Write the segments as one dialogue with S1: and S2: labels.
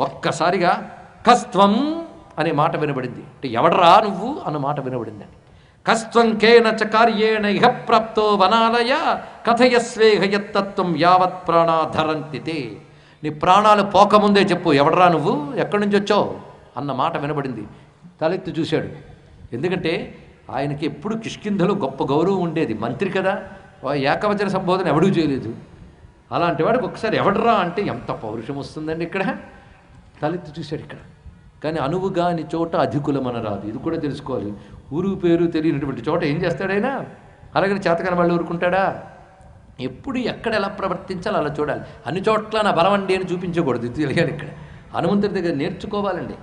S1: ఒక్కసారిగా కస్త్వం అనే మాట వినబడింది. అంటే ఎవడరా నువ్వు అన్న మాట వినబడిందండి. కస్త్వం కేన చ కార్యేణ ఇహ ప్రాప్తో వనాలయ కథయస్వేహయత్తత్వం యావత్ ప్రాణాధరంతితే. నీ ప్రాణాలు పోకముందే చెప్పు, ఎవడరా నువ్వు, ఎక్కడి నుంచి వచ్చావు అన్న మాట వినబడింది. తలెత్తి చూశాడు. ఎందుకంటే ఆయనకి ఎప్పుడు కిష్కింధలో గొప్ప గౌరవం ఉండేది, మంత్రి కదా, ఏకవచన సంబోధన ఎవడూ చేయలేదు. అలాంటి వాడికి ఒకసారి ఎవడరా అంటే ఎంత పౌరుషం వస్తుందండి. ఇక్కడ తలెత్తి చూశాడు. ఇక్కడ కానీ అనువుగాని చోట అధికులమనరాదు, ఇది కూడా తెలుసుకోవాలి. ఊరు పేరు తెలియనటువంటి చోట ఏం చేస్తాడైనా, అలాగని చేతకాని వాళ్ళు ఊరుకుంటాడా? ఎప్పుడు ఎక్కడ ఎలా ప్రవర్తించాలో అలా చూడాలి. అన్ని చోట్ల నా బలవండి అని చూపించకూడదు, ఇది తెలియాలి. ఇక్కడ హనుమంతుడి దగ్గర నేర్చుకోవాలండి.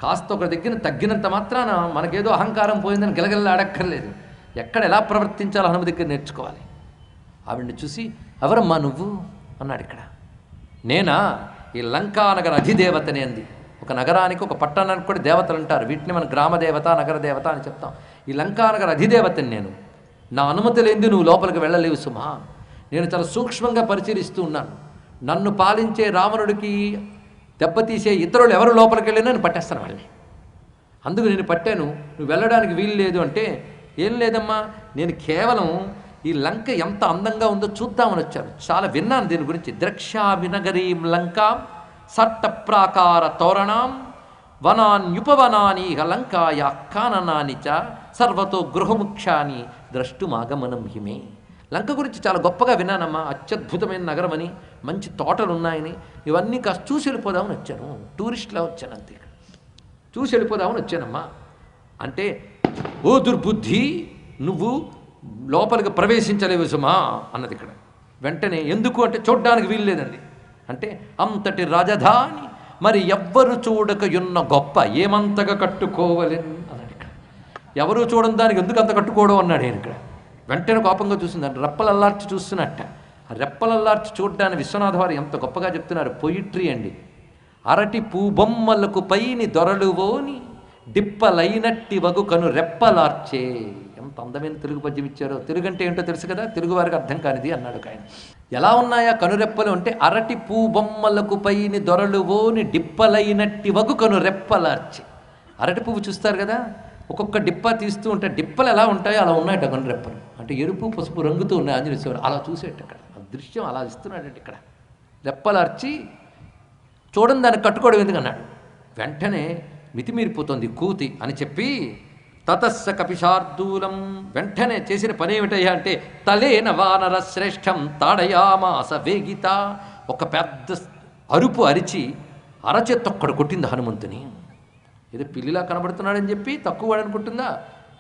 S1: కాస్త ఒక దగ్గర తగ్గినంత మాత్రాన మనకేదో అహంకారం పోయిందని గిలగిల్ల ఆడక్కర్లేదు. ఎక్కడ ఎలా ప్రవర్తించాలో హనుమ దగ్గర నేర్చుకోవాలి. ఆవిడ్ని చూసి ఎవరమ్మా నువ్వు అన్నాడు. ఇక్కడ నేనా, ఈ లంకానగర అధిదేవతనే అంది. ఒక నగరానికి ఒక పట్టణానికి కూడా దేవతలు అంటారు. వీటిని మనం గ్రామదేవత నగర దేవత అని చెప్తాం. ఈ లంకానగర అధిదేవతని నేను. నా అనుమతి లేనిది నువ్వు లోపలికి వెళ్ళలేవు సుమా. నేను చాలా సూక్ష్మంగా పరిశీలిస్తూ ఉన్నాను. నన్ను పాలించే రావణుడికి దెబ్బతీసే ఇతరులు ఎవరు లోపలికి వెళ్ళినా నేను పట్టేస్తాను వాళ్ళని. అందుకు నేను పట్టాను, నువ్వు వెళ్ళడానికి వీలు లేదు అంటే, ఏం లేదమ్మా, నేను కేవలం ఈ లంక ఎంత అందంగా ఉందో చూద్దామని వచ్చాను. చాలా విన్నాను దీని గురించి. ద్రక్ష్యామి నగరీం లంకాం సట్టప్రాకార తోరణాం వనాన్యుపవనాని లంకాయా కాననాని చ సర్వతో గృహముఖ్యాని ద్రష్టుమాగమనం హిమే. లంక గురించి చాలా గొప్పగా విన్నానమ్మా, అత్యద్భుతమైన నగరం అని, మంచి తోటలు ఉన్నాయని. ఇవన్నీ కాస్త చూసి వెళ్ళిపోదామని వచ్చాను, టూరిస్ట్లా వచ్చాను అంతే. ఇక్కడ చూసి వెళ్ళిపోదామని వచ్చానమ్మా అంటే, ఓ దుర్బుద్ధి, నువ్వు లోపలికి ప్రవేశించలేవు సుమా అన్నది. ఇక్కడ వెంటనే ఎందుకు అంటే, చూడ్డానికి వీలు లేదండి అంటే, అంతటి రాజధాని మరి ఎవ్వరు చూడకయున్న గొప్ప ఏమంతగా కట్టుకోవలేను అన్నాడు. ఇక్కడ ఎవరు చూడని దానికి ఎందుకు అంత కట్టుకోవడం అన్నాడు నేను. ఇక్కడ వెంటనే కోపంగా చూసిందంటే, రెప్పలల్లార్చి చూస్తున్నట్ట. ఆ రెప్పలల్లార్చి చూడ్డానికి విశ్వనాథ వారు ఎంత గొప్పగా చెప్తున్నారు. పొయిట్రీ అండి. అరటి పూబొమ్మలకు పైని దొరలువోని డిప్పలైనట్టి వగు కను రెప్పలార్చే. ఎంత అందమైన తెలుగు పద్యం ఇచ్చారో. తెలుగు అంటే ఏంటో తెలుసు కదా, తెలుగు వారికి అర్థం కానిది అన్నాడు ఆయన. ఎలా ఉన్నాయా కనురెప్పలు అంటే, అరటి పూబొమ్మలకు పైని దొరలువోని డిప్పలైనట్టి వగు కను రెప్పలార్చి. అరటి పువ్వు చూస్తారు కదా, ఒక్కొక్క డిప్ప తీస్తూ ఉంటే డిప్పలు ఎలా ఉంటాయో అలా ఉన్నాయట కనురెప్పలు. అంటే ఎరుపు పసుపు రంగుతూ ఉన్నాయి ఆంజనేయ స్వామి. అలా చూసేట అక్కడ ఆ దృశ్యం అలా ఇస్తున్నాడంటే. ఇక్కడ రెప్పలార్చి చూడండి, దాన్ని కట్టుకోవడం ఎందుకన్నాడు. వెంటనే మితిమీరిపోతుంది కూతి అని చెప్పి, తతస్స కపిశార్దూలం, వెంటనే చేసిన పని ఏమిటయ్యా అంటే, తలేన వానర శ్రేష్టం తాడయామాస వేగిత. ఒక పెద్ద అరుపు అరిచి అరచేత్తొక్కడు కొట్టింది హనుమంతుని. ఏదో పిల్లిలా కనబడుతున్నాడని చెప్పి తక్కువ అనుకుంటుందా.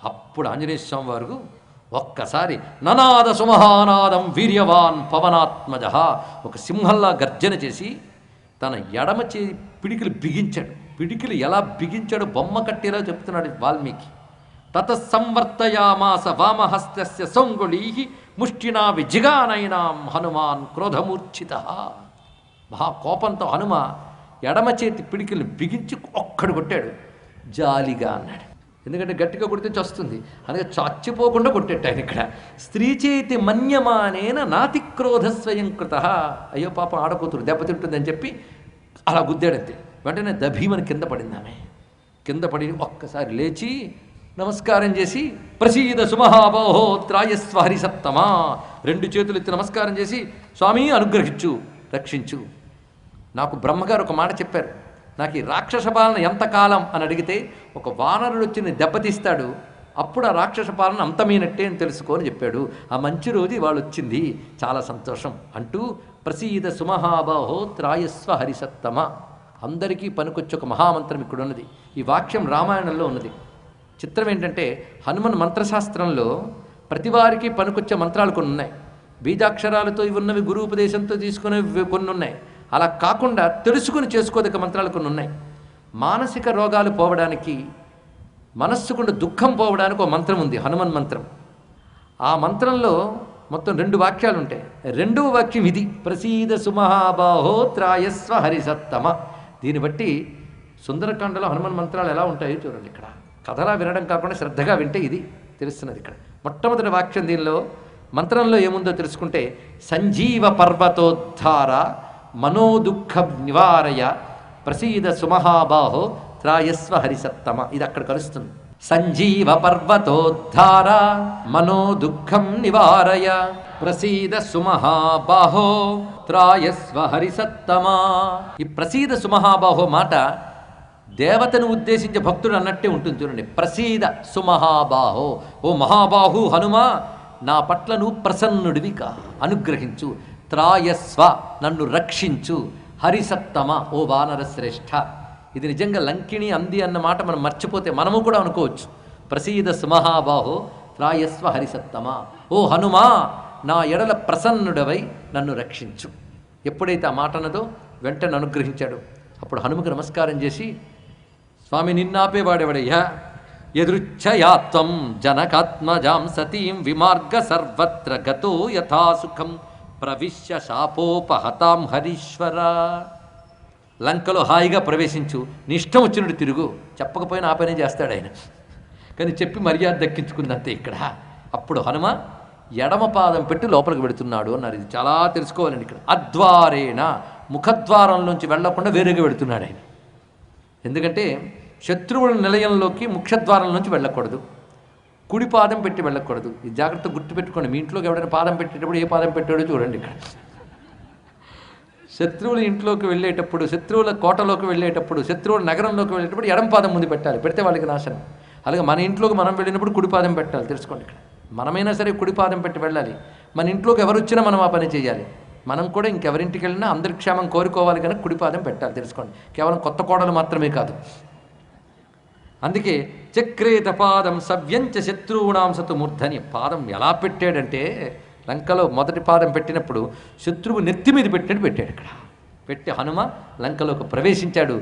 S1: అప్పుడు ఆంజనేయ స్వామి వారు ఒక్కసారి ననాద సుమహానాదం వీర్యవాన్ పవనాత్మజ, ఒక సింహంలా గర్జన చేసి తన ఎడమ పిడికిలు బిగించాడు. పిడికిలు ఎలా బిగించాడు బొమ్మ కట్టేలా చెప్తున్నాడు వాల్మీకి. తత సంవర్తయామాస వామహస్తస్య సౌంగుళీ ముష్టినా విజిగానైనాం హనుమాన్ క్రోధమూర్ఛిత. మహాకోపంతో హనుమ ఎడమ చేతి పిడికిల్ని బిగించి ఒక్కడు కొట్టాడు. జాలిగా అన్నాడు. ఎందుకంటే గట్టిగా కొడితే చస్తుంది, అందుకే చచ్చిపోకుండా కొట్టేట ఆయన. ఇక్కడ స్త్రీ చేతి మన్యమానేన నాతి క్రోధ స్వయం కృత. అయ్యో పాపం ఆడకూతురు దెబ్బతింటుందని చెప్పి అలా గుద్దాడంతే. వెంటనే దభీమని కింద పడింది ఆమె. కింద పడి ఒక్కసారి లేచి నమస్కారం చేసి, ప్రసీద సుమహాబాహో త్రాయస్వ హరిసత్తమా, రెండు చేతులు ఎత్తి నమస్కారం చేసి, స్వామి అనుగ్రహించు, రక్షించు. నాకు బ్రహ్మగారు ఒక మాట చెప్పారు, నాకు ఈ రాక్షస పాలన ఎంతకాలం అని అడిగితే, ఒక వానరుడు వచ్చి నేను దెబ్బతీస్తాడు, అప్పుడు ఆ రాక్షస పాలన అంతమైనట్టే అని తెలుసుకోని చెప్పాడు. ఆ మంచి రోజు ఇవాళ వచ్చింది, చాలా సంతోషం అంటూ, ప్రసీద సుమహాబాహో త్రాయస్వ హరిసత్తమ. అందరికీ పనికొచ్చి ఒక మహామంత్రం ఇక్కడ ఉన్నది. ఈ వాక్యం రామాయణంలో ఉన్నది. చిత్రం ఏంటంటే, హనుమన్ మంత్రశాస్త్రంలో ప్రతివారికి పనికొచ్చే మంత్రాలు కొన్ని ఉన్నాయి. బీజాక్షరాలతో ఇవి ఉన్నవి, గురూపదేశంతో తీసుకునేవి కొన్ని ఉన్నాయి. అలా కాకుండా తెలుసుకుని చేసుకోదగ్గ మంత్రాలు కొన్ని ఉన్నాయి. మానసిక రోగాలు పోవడానికి, మనస్సుకుండా దుఃఖం పోవడానికి ఒక మంత్రం ఉంది, హనుమన్ మంత్రం. ఆ మంత్రంలో మొత్తం 2 వాక్యాలు ఉంటాయి. రెండవ వాక్యం ఇది, ప్రసీద సుమహాబాహో త్రాయస్వ హరిసత్తమ. దీన్ని బట్టి సుందరకాండలో హనుమన్ మంత్రాలు ఎలా ఉంటాయో చూడండి. ఇక్కడ కథలా వినడం కాకుండా శ్రద్ధగా వింటే ఇది తెలుస్తున్నది. ఇక్కడ మొట్టమొదటి వాక్యం దీనిలో మంత్రంలో ఏముందో తెలుసుకుంటే, సంజీవ పర్వతోద్ధార మనోదుఃఖ నివారయ ప్రసీద సుమహాబాహో త్రాయస్వ హరిసత్తమ. ఇది అక్కడ కలుస్తుంది. సంజీవ పర్వతోద్ధార మనో దుఃఖం నివారయ ప్రసీద సుమహాబాహో త్రాయస్వ హరిసత్తమా. ఈ ప్రసీద సుమహాబాహో మాట దేవతను ఉద్దేశించే భక్తుడు అన్నట్టే ఉంటుంది చూడండి. ప్రసీద సుమహాబాహో, ఓ మహాబాహు హనుమా, నా పట్ల నువ్వు ప్రసన్నుడివి కా, అనుగ్రహించు. త్రాయస్వ, నన్ను రక్షించు. హరిసత్తమ, ఓ వానర శ్రేష్ఠ. ఇది నిజంగా లంకిణి అంది అన్న మాట మనం మర్చిపోతే మనము కూడా అనుకోవచ్చు. ప్రసీద సుమహాబాహో త్రాయస్వ హరిసత్తమ, ఓ హనుమా, నా ఎడల ప్రసన్నుడవై నన్ను రక్షించు. ఎప్పుడైతే ఆ మాట అన్నదో వెంటనే అనుగ్రహించాడు. అప్పుడు హనుమకు నమస్కారం చేసి, స్వామి నిన్నాపేవాడెవడయ్యా, యదృచ్ఛయాత్వం జనకాత్మజాం సతీం విమార్గ సర్వత్ర గతో యథాసుఖం ప్రవిశ్య శాపోపహతాం హరీశ్వర. లంకలో హాయిగా ప్రవేశించు, నీ ఇష్టం వచ్చినట్టు తిరుగు. చెప్పకపోయినా ఆ పనే చేస్తాడు ఆయన, కానీ చెప్పి మర్యాద దక్కించుకుందంతే ఇక్కడ. అప్పుడు హనుమ ఎడమ పాదం పెట్టి లోపలికి వెళుతున్నాడు అన్నారు. ఇది చాలా తెలుసుకోవాలండి ఇక్కడ. అద్వారేణ, ముఖద్వారంలోంచి వెళ్లకుండా వేరేగా వెళుతున్నాడు ఆయన. ఎందుకంటే శత్రువుల నిలయంలోకి ముఖ్యద్వారం నుంచి వెళ్ళకూడదు, కుడి పాదం పెట్టి వెళ్ళకూడదు. ఈ జాగ్రత్త గుర్తుపెట్టుకోండి. మీ ఇంట్లోకి ఎవరైనా పాదం పెట్టేటప్పుడు ఏ పాదం పెట్టాడో చూడండి ఇక్కడ. శత్రువుల ఇంట్లోకి వెళ్ళేటప్పుడు, శత్రువుల కోటలోకి వెళ్ళేటప్పుడు, శత్రువుల నగరంలోకి వెళ్ళేటప్పుడు ఎడం పాదం ముందు పెట్టాలి, పెడితే వాళ్ళకి నాశనం. అలాగే మన ఇంట్లోకి మనం వెళ్ళినప్పుడు కుడి పాదం పెట్టాలి, తెలుసుకోండి ఇక్కడ. మనమైనా సరే కుడి పాదం పెట్టి వెళ్ళాలి. మన ఇంట్లోకి ఎవరు వచ్చినా మనం ఆ పని చేయాలి. మనం కూడా ఇంకెవరింటికి వెళ్ళినా అందరి క్షేమం కోరుకోవాలి కనుక కుడి పాదం పెట్టాలి, తెలుసుకోండి. కేవలం కొత్త కోడలు మాత్రమే కాదు. అందుకే చక్రేత పాదం సవ్యంచ శత్రువుణాం సతు మూర్ధని. పాదం ఎలా పెట్టాడంటే, లంకలో మొదటి పాదం పెట్టినప్పుడు శత్రువు నెత్తి మీద పెట్టినట్టు పెట్టాడు ఇక్కడ. పెట్టి హనుమ లంకలోకి ప్రవేశించాడు.